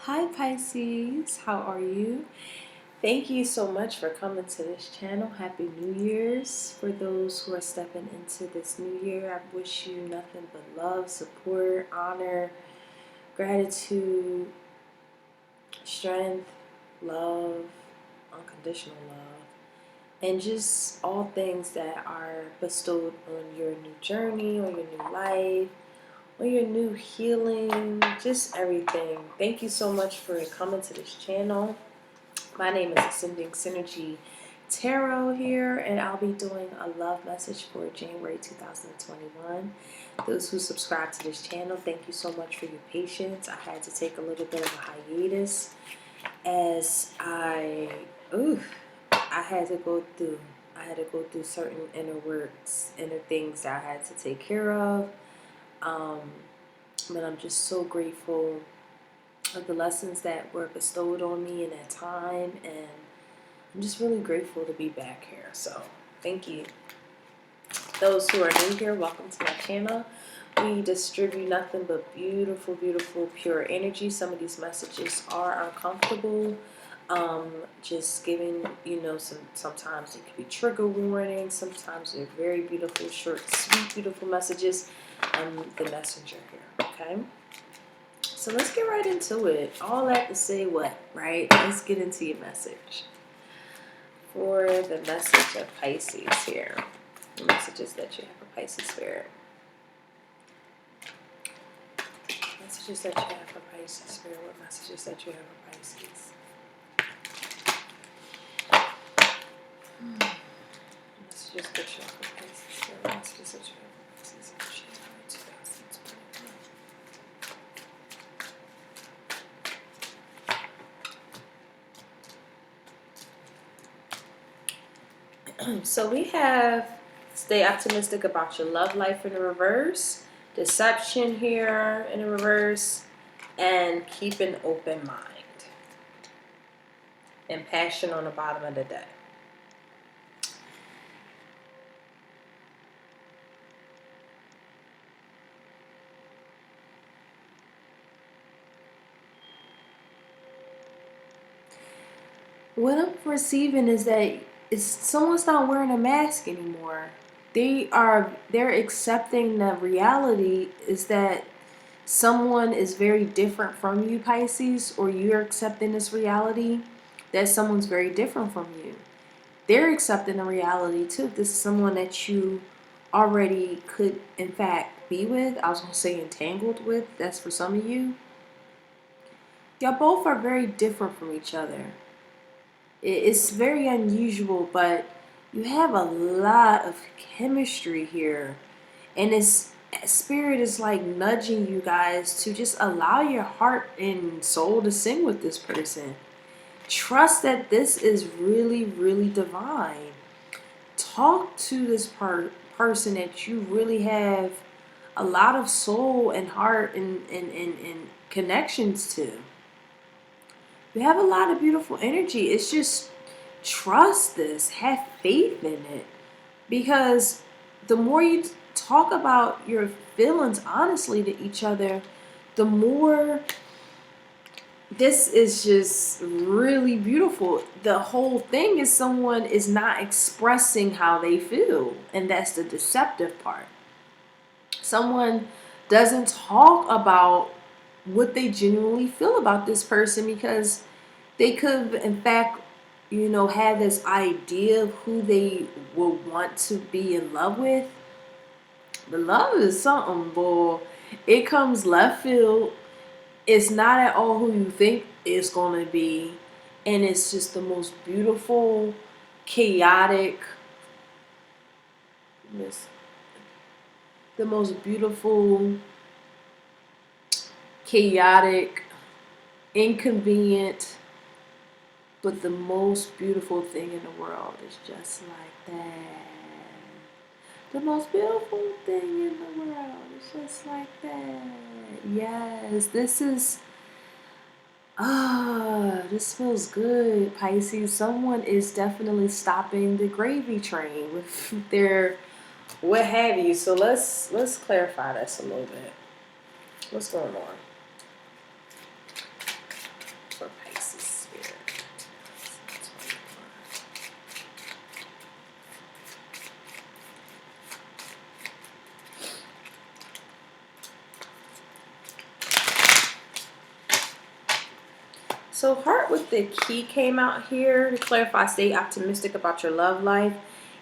Hi Pisces, how are you? Thank you so much for coming to this channel. Happy New Year's. For those who are stepping into this new year, I wish you nothing but love, support, honor, gratitude, strength, love, unconditional love, and just all things that are bestowed on your new journey, on your new life, on your new healing, just everything. Thank you so much for coming to this channel. My name is Ascending Synergy Tarot here, and I'll be doing a love message for January 2021. Those who subscribe to this channel, thank you so much for your patience. I had to take a little bit of a hiatus as I had to go through certain inner works, inner things that I had to take care of. But I'm just so grateful of the lessons that were bestowed on me in that time, and I'm just really grateful to be back here. So thank you. Those who are new here, welcome to my channel. We distribute nothing but beautiful, beautiful, pure energy. Some of these messages are uncomfortable. Just giving, sometimes it could be trigger warnings. Sometimes they're very beautiful, short, sweet, beautiful messages. I'm the messenger here, okay? So let's get right into it. All that to say what, right? Let's get into your message. For the message of Pisces here. The messages that you have for Pisces spirit. Messages that you have for Pisces spirit. What messages that you have for Pisces? Messages that you have for Pisces spirit. Messages that you have for Pisces in January 2021. So we have stay optimistic about your love life in the reverse, deception here in the reverse, and keep an open mind, and passion on the bottom of the deck. What I'm perceiving is that someone's not wearing a mask anymore. They're accepting the reality is that someone is very different from you, Pisces, or you're accepting this reality that someone's very different from you. They're accepting the reality too. This is someone that you already could in fact be with. I was going to say entangled with. That's for some of you. Y'all both are very different from each other. It's very unusual, but you have a lot of chemistry here. And spirit is like nudging you guys to just allow your heart and soul to sing with this person. Trust that this is really, really divine. Talk to this person that you really have a lot of soul and heart and connections to. You have a lot of beautiful energy. It's just trust this. Have faith in it. Because the more you talk about your feelings honestly to each other, the more this is just really beautiful. The whole thing is someone is not expressing how they feel. And that's the deceptive part. Someone doesn't talk about what they genuinely feel about this person because they could, in fact, have this idea of who they would want to be in love with. But love is something, boy. It comes left field. It's not at all who you think it's going to be. And it's just the most beautiful, chaotic, inconvenient, but the most beautiful thing in the world is just like that. The most beautiful thing in the world is just like that. Yes, this feels good, Pisces. Someone is definitely stopping the gravy train with their what have you. So let's clarify this a little bit. What's going on? So heart with the key came out here to clarify, stay optimistic about your love life.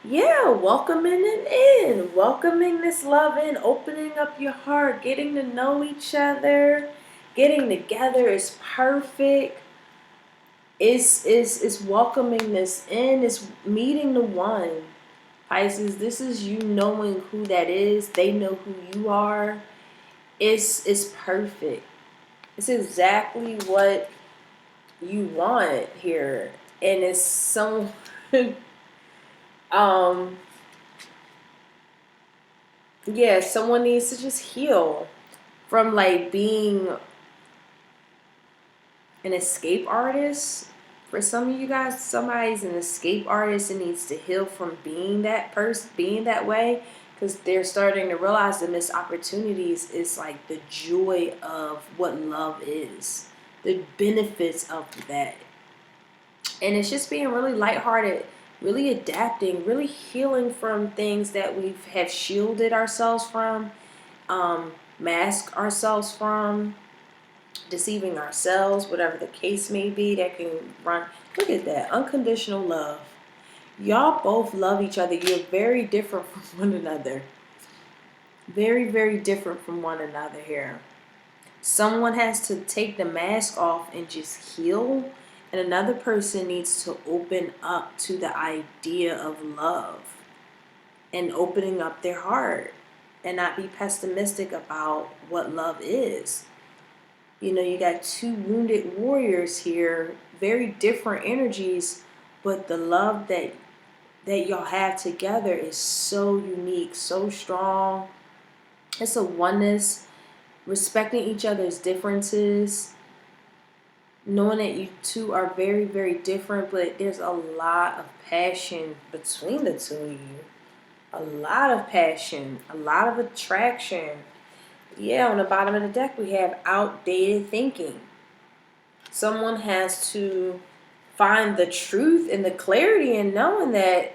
Yeah, welcoming it in, welcoming this love in, opening up your heart, getting to know each other, getting together is perfect. It's welcoming this in, it's meeting the one. Pisces, this is you knowing who that is. They know who you are. It's perfect. It's exactly what you want here. And it's so um yeah, someone needs to just heal from like being an escape artist. For some of you guys, somebody's an escape artist and needs to heal from being that person, being that way, because they're starting to realize the missed opportunities is like the joy of what love is, the benefits of that. And it's just being really lighthearted, really adapting, really healing from things that we have shielded ourselves from, mask ourselves from, deceiving ourselves, whatever the case may be, that can run. Look at that, unconditional love. Y'all both love each other. You're very different from one another. Very, very different from one another here. Someone has to take the mask off and just heal, and another person needs to open up to the idea of love and opening up their heart and not be pessimistic about what love is. You know, you got two wounded warriors here, very different energies, but the love that y'all have together is so unique, so strong. It's a oneness, respecting each other's differences, knowing that you two are very, very different, but there's a lot of passion between the two of you. A lot of passion, a lot of attraction. Yeah, on the bottom of the deck, we have outdated thinking. Someone has to find the truth and the clarity in knowing that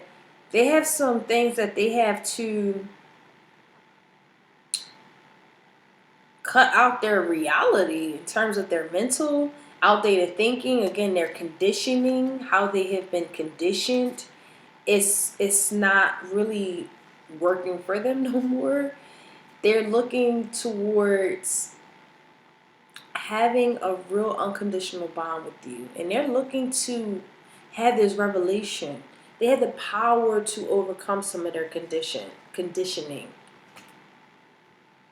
they have some things that they have to cut out their reality in terms of their mental outdated thinking. Again, their conditioning, how they have been conditioned, it's not really working for them no more. They're looking towards having a real unconditional bond with you, and they're looking to have this revelation. They have the power to overcome some of their conditioning,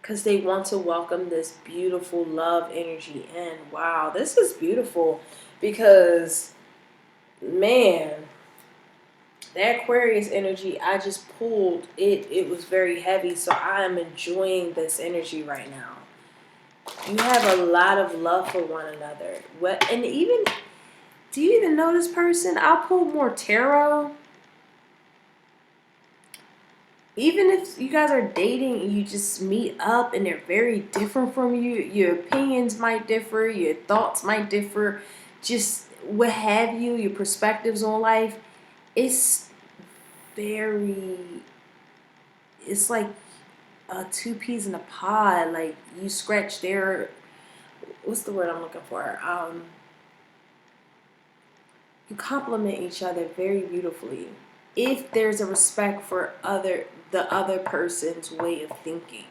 because they want to welcome this beautiful love energy in. Wow, this is beautiful, because man, that Aquarius energy I just pulled, it was very heavy, so I am enjoying this energy right now. You have a lot of love for one another. What, and even, do you even know this person? I'll pull more tarot. Even if you guys are dating and you just meet up and they're very different from you, your opinions might differ, your thoughts might differ, just what have you, your perspectives on life, it's very, it's like two peas in a pod. Like you scratch their, what's the word I'm looking for? You complement each other very beautifully if there's a respect for the other person's way of thinking.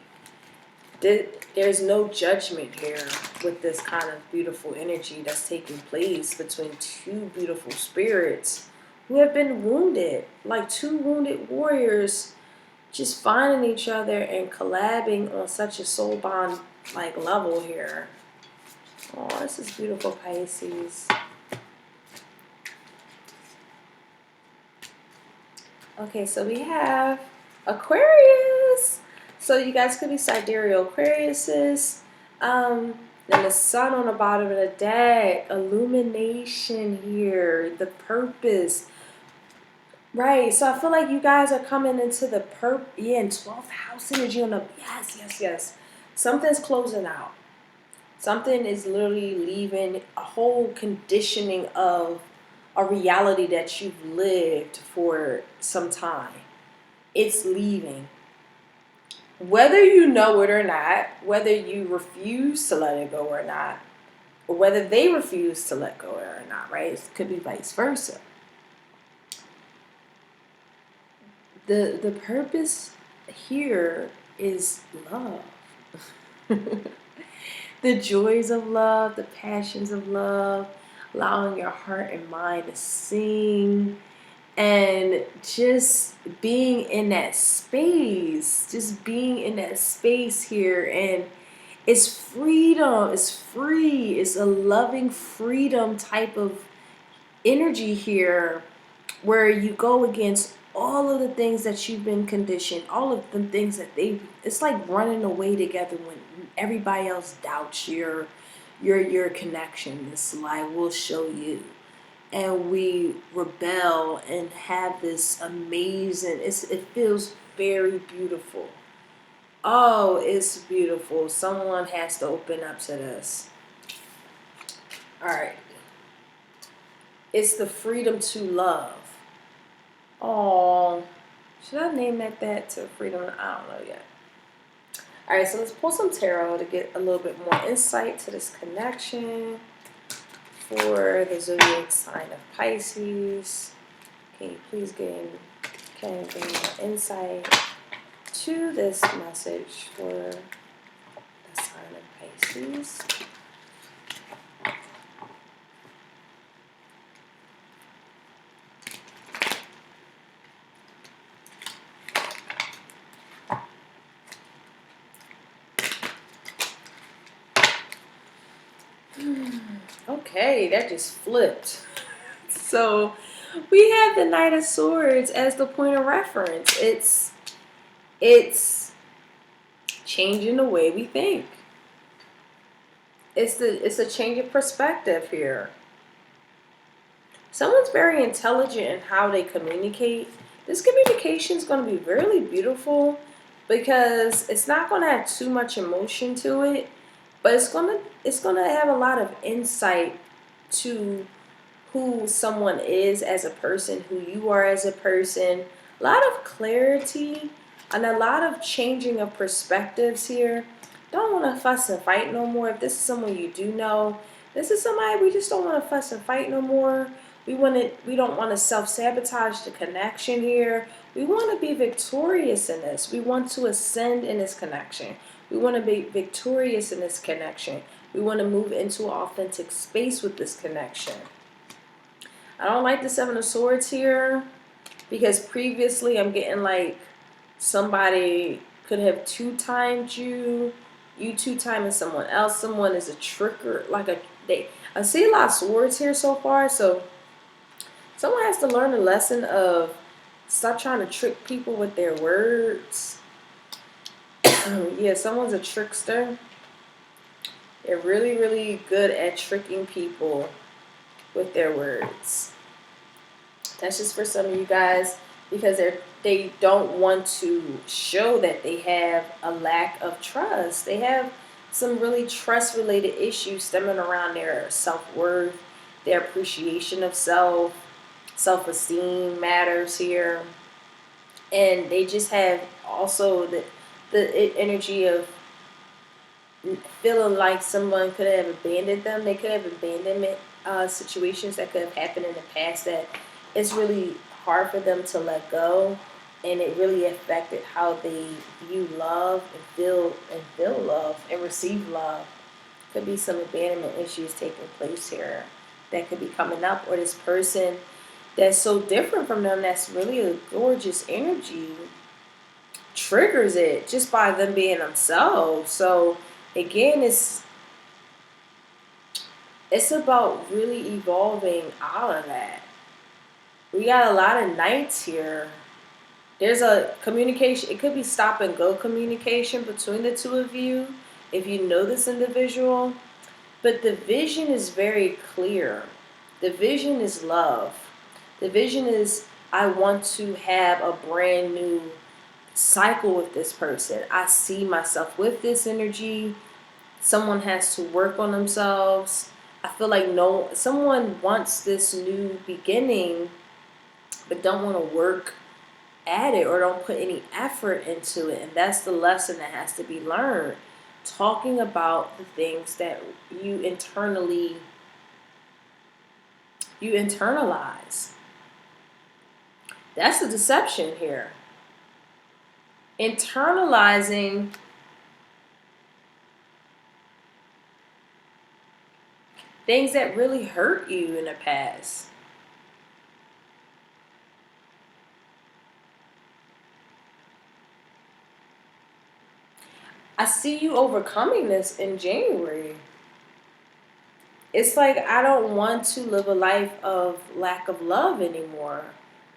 There's no judgment here with this kind of beautiful energy that's taking place between two beautiful spirits who have been wounded, like two wounded warriors, just finding each other and collabing on such a soul bond like level here. Oh, this is beautiful, Pisces. Okay, so we have Aquarius. So you guys could be sidereal Aquariuses. Then the sun on the bottom of the deck. Illumination here. The purpose. Right. So I feel like you guys are coming into the in 12th house energy on the, yes. Something's closing out. Something is literally leaving a whole conditioning of a reality that you've lived for some time. It's leaving. Whether you know it or not, whether you refuse to let it go or not, or whether they refuse to let go or not, right? It could be vice versa. The purpose here is love. The joys of love, the passions of love, allowing your heart and mind to sing, and just being in that space, just being in that space here. And it's freedom, it's free, it's a loving freedom type of energy here, where you go against all of the things that you've been conditioned, all of the things that it's like running away together when everybody else doubts your connection. It's like, we'll show you. And we rebel and have this amazing, it feels very beautiful. Oh, it's beautiful. Someone has to open up to this. All right. It's the freedom to love. Oh, should I name that to freedom? I don't know yet. All right, so let's pull some tarot to get a little bit more insight to this connection for the zodiac sign of Pisces. Can you please give me more insight to this message for the sign of Pisces? Okay, that just flipped. So we have the Knight of Swords as the point of reference. It's changing the way we think. It's a change of perspective here. Someone's very intelligent in how they communicate. This communication is going to be really beautiful because it's not going to have too much emotion to it, but it's going to have a lot of insight to who someone is as a person, who you are as a person. A lot of clarity and a lot of changing of perspectives here. Don't want to fuss and fight no more. If this is someone you do know, this is somebody we just don't want to fuss and fight no more. We don't want to self-sabotage the connection here. We want to be victorious in this. We want to ascend in this connection. We want to be victorious in this connection. We want to move into an authentic space with this connection. I don't like the Seven of Swords here because previously I'm getting like somebody could have two-timed you two-timing someone else. Someone is a tricker, I see a lot of swords here so far, so someone has to learn a lesson of stop trying to trick people with their words. Yeah, someone's a trickster. They're really, really good at tricking people with their words. That's just for some of you guys because they don't want to show that they have a lack of trust. They have some really trust-related issues stemming around their self-worth, their appreciation of self, self-esteem matters here. And they just have also the energy of feeling like someone could have abandoned them. They could have abandonment situations that could have happened in the past that it's really hard for them to let go, and it really affected how they view love and feel love and receive love. Could be some abandonment issues taking place here that could be coming up, or this person that's so different from them that's really a gorgeous energy triggers it just by them being themselves. So again, it's about really evolving out of that. We got a lot of knights here. There's a communication. It could be stop and go communication between the two of you if you know this individual. But the vision is very clear. The vision is love. The vision is, I want to have a brand new cycle with this person. I see myself with this energy. Someone has to work on themselves. I feel like someone wants this new beginning, but don't want to work at it or don't put any effort into it. And that's the lesson that has to be learned. talking about the things that you internalize. That's the deception here. Internalizing things that really hurt you in the past. I see you overcoming this in January. It's like, I don't want to live a life of lack of love anymore.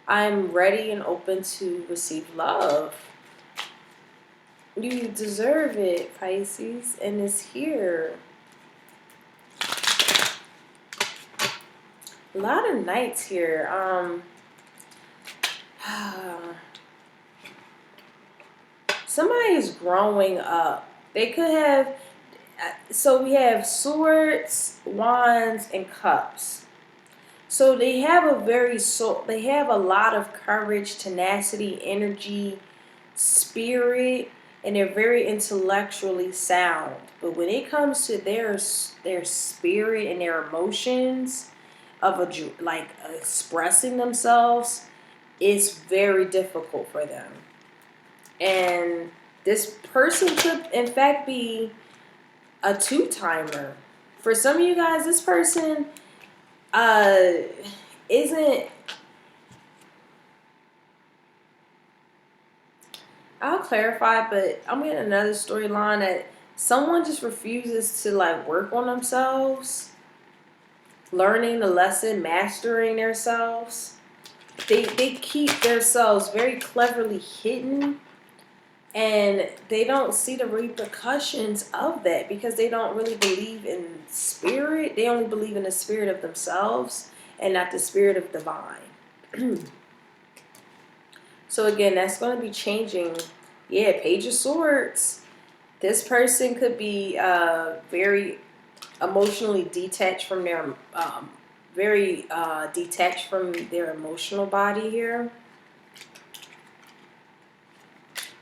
I'm ready and open to receive love. You deserve it, Pisces, and it's here. A lot of knights here. Somebody is growing up. They could have. So we have swords, wands, and cups. So they have they have a lot of courage, tenacity, energy, spirit, and they're very intellectually sound. But when it comes to their spirit and their emotions of like expressing themselves, it's very difficult for them. And this person could in fact be a two-timer. For some of you guys, this person isn't. I'll clarify, but I'm getting another storyline that someone just refuses to like work on themselves, learning the lesson, mastering themselves. They keep themselves very cleverly hidden, and they don't see the repercussions of that because they don't really believe in spirit. They only believe in the spirit of themselves and not the spirit of divine. So again, that's going to be changing. Yeah, Page of Swords. This person could be very emotionally detached from their, detached from their emotional body here.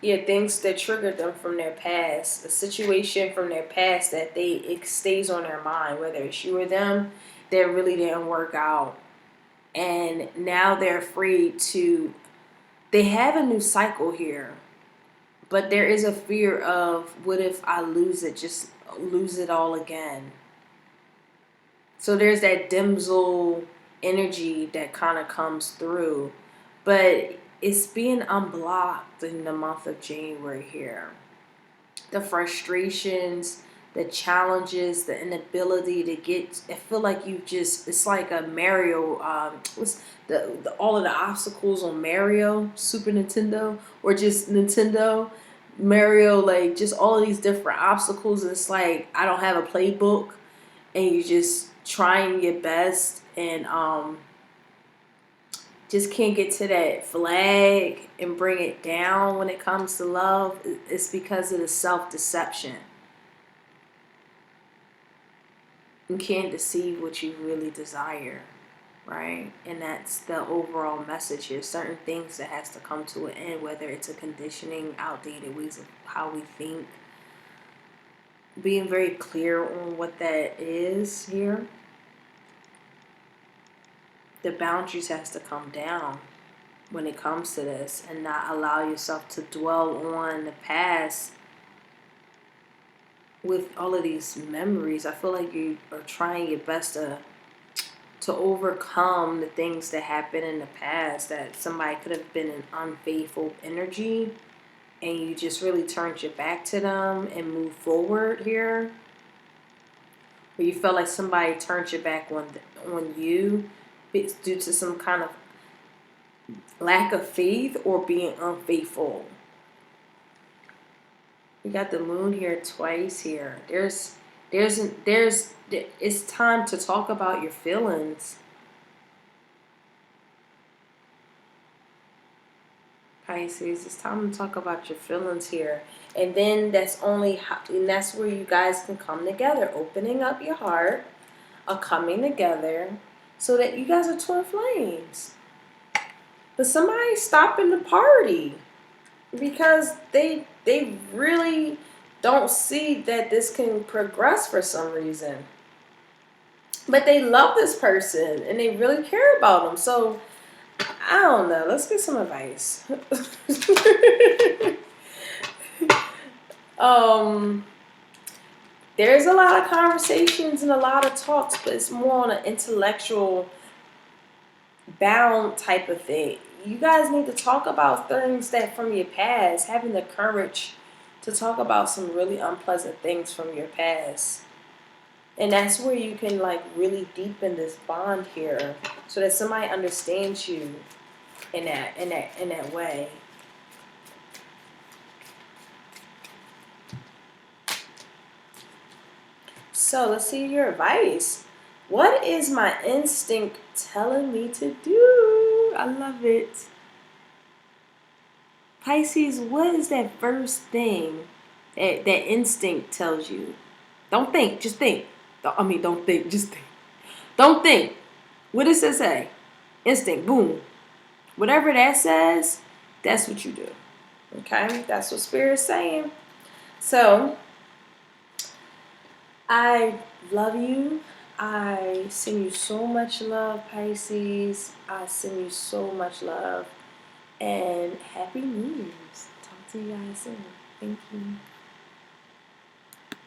Yeah, things that triggered them from their past, a situation from their past that it stays on their mind, whether it's you or them, that really didn't work out. And now they're afraid to, they have a new cycle here, but there is a fear of, what if I lose it, just lose it all again? So there's that damsel energy that kind of comes through. But it's being unblocked in the month of January here. The frustrations, the challenges, the inability to get. I feel like you just. It's like a Mario. What's all of the obstacles on Mario Super Nintendo or just Nintendo Mario? Like just all of these different obstacles. It's like I don't have a playbook, and you just trying your best and just can't get to that flag and bring it down when it comes to love. It's because of the self-deception. You can't deceive what you really desire, right? And that's the overall message here. Certain things that has to come to an end, whether it's a conditioning, outdated ways of how we think. Being very clear on what that is here. The boundaries has to come down when it comes to this, and not allow yourself to dwell on the past with all of these memories. I feel like you are trying your best to overcome the things that happened in the past, that somebody could have been an unfaithful energy, and you just really turned your back to them and moved forward here. Or you felt like somebody turned your back on you due to some kind of lack of faith or being unfaithful. We got the moon here twice here. It's time to talk about your feelings. Pisces, it's time to talk about your feelings here. And then that's where you guys can come together, opening up your heart, coming together, so that you guys are twin flames. But somebody's stopping the party because they really don't see that this can progress for some reason. But they love this person and they really care about them. So I don't know. Let's get some advice. um, there's a lot of conversations and a lot of talks, but it's more on an intellectual bound type of thing. You guys need to talk about things that from your past, having the courage to talk about some really unpleasant things from your past. And that's where you can like really deepen this bond here so that somebody understands you in that way. So let's see your advice. What is my instinct telling me to do? I love it. Pisces, what is that first thing that instinct tells you? Don't think, just think. Don't think, just think. Don't think. What does it say? Instinct, boom. Whatever that says, that's what you do. Okay? That's what Spirit's saying. So, I love you. I send you so much love, Pisces. I send you so much love. And Happy New Year's. Talk to you guys soon. Thank you.